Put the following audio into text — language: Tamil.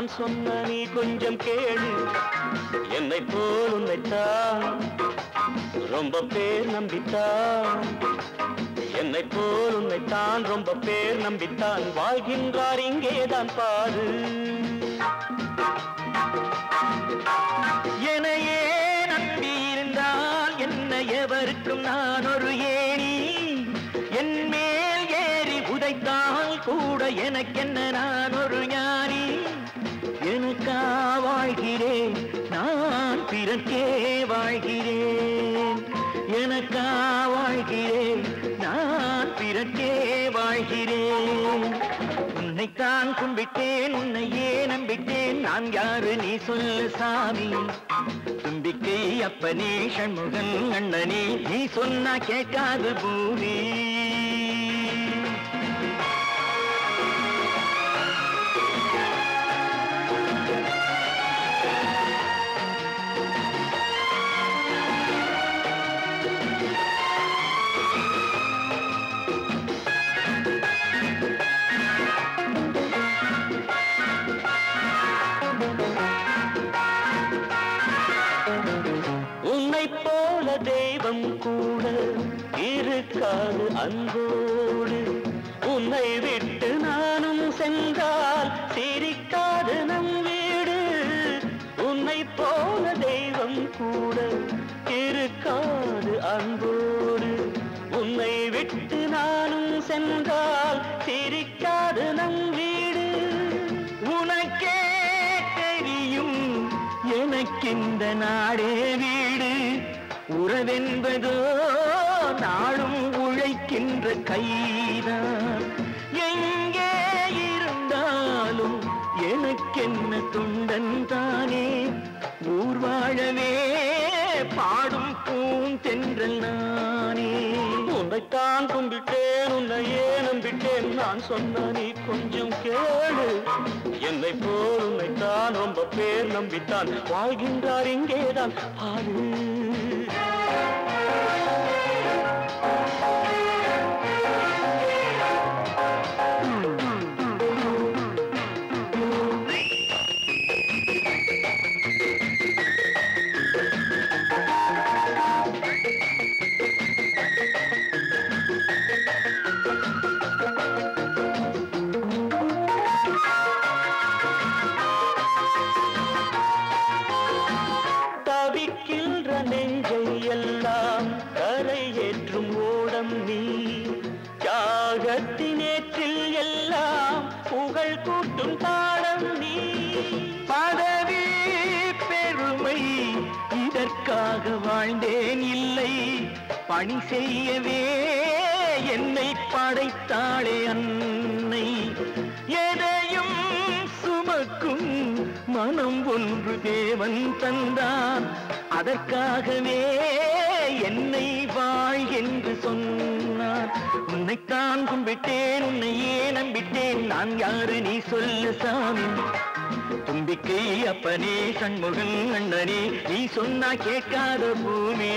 நான் சொன்ன நீ கொஞ்சம் கேளு. என்னை போல் உன்னைத்தான் ரொம்ப பேர் நம்பித்தான், என்னை போல் உன்னைத்தான் ரொம்ப பேர் நம்பித்தான் வாழ்கின்றார் இங்கேதான் பாரு. என்னையே நம்பியிருந்தால் என்ன எவருக்கும் நான் ஒரு ஏணி, என் மேல் ஏறி உதைத்தால் கூட எனக்கென்ன நான் ஒரு ஞானி. எனக்கா வாழ்கிறேன் நான் பிறக்கே வாழ்கிறேன், எனக்கா வாழ்கிறேன் நான் பிறக்கே வாழ்கிறேன். உன்னைத்தான் கும்பிட்டேன் உன்னையே நம்பிட்டேன், நான் யாரு நீ சொல்லு சாமி. தும்பிக்கை அப்பனே சண்முகன் அண்ணனே, நீ சொன்னா கேட்காது பூமி. தெய்வம் கூட இருக்காது அன்போடு, உன்னை விட்டு நானும் சென்றால் சிரிக்காது நம் வீடு. உன்னை போல தெய்வம் கூட இருக்காது அன்போடு, உன்னை விட்டு நானும் சென்றால் சிரிக்காது நம் வீடு. உனக்கே தெரியும் எனக்கிந்த நாடே வீடு, உறவென்பதோ நாளும் உழைக்கின்ற கைதான். எங்கே இருந்தாலும் எனக்கென்ன துண்டன் தானே, ஊர் வாழவே பாடும் பூந்தென்றல் நானே. உன்னைத்தான் கும்பிட்டேன் உன்னையே நம்பிட்டேன், நான் சொன்ன நீ கொஞ்சம் கேளு. என்னை போல் உன்னைத்தான் ரொம்ப பேர் நம்பித்தான் வாழ்கின்றார் இங்கேதான் பாரு. தவிக்கின்ற நெஞ்சை எல்லாம் கரையேற்றும் ஓடம் நீ, தியாகத்தினேற்றில் எல்லாம் புகழ் கூட்டும் பாடம் நீ. பதவி பெருமை இதற்காக வாழ்ந்தேன் இல்லை, பணி செய்யவே என்னை படைத்தாளே அன்னை. எதையும் சுமக்கும் மனம் ஒன்று தேவன் தந்தான், அதற்காகவே என்னை வாழ் என்று சொன்னார். உன்னைத்தான் கும்பிட்டேன் உன்னையே நம்பிட்டேன், நான் யாரு நீ சொல்லு சாமி. தும்பிக்கை அப்பனே சண்முகன் அண்ணனே, நீ சொன்னா கேட்காத பூமி.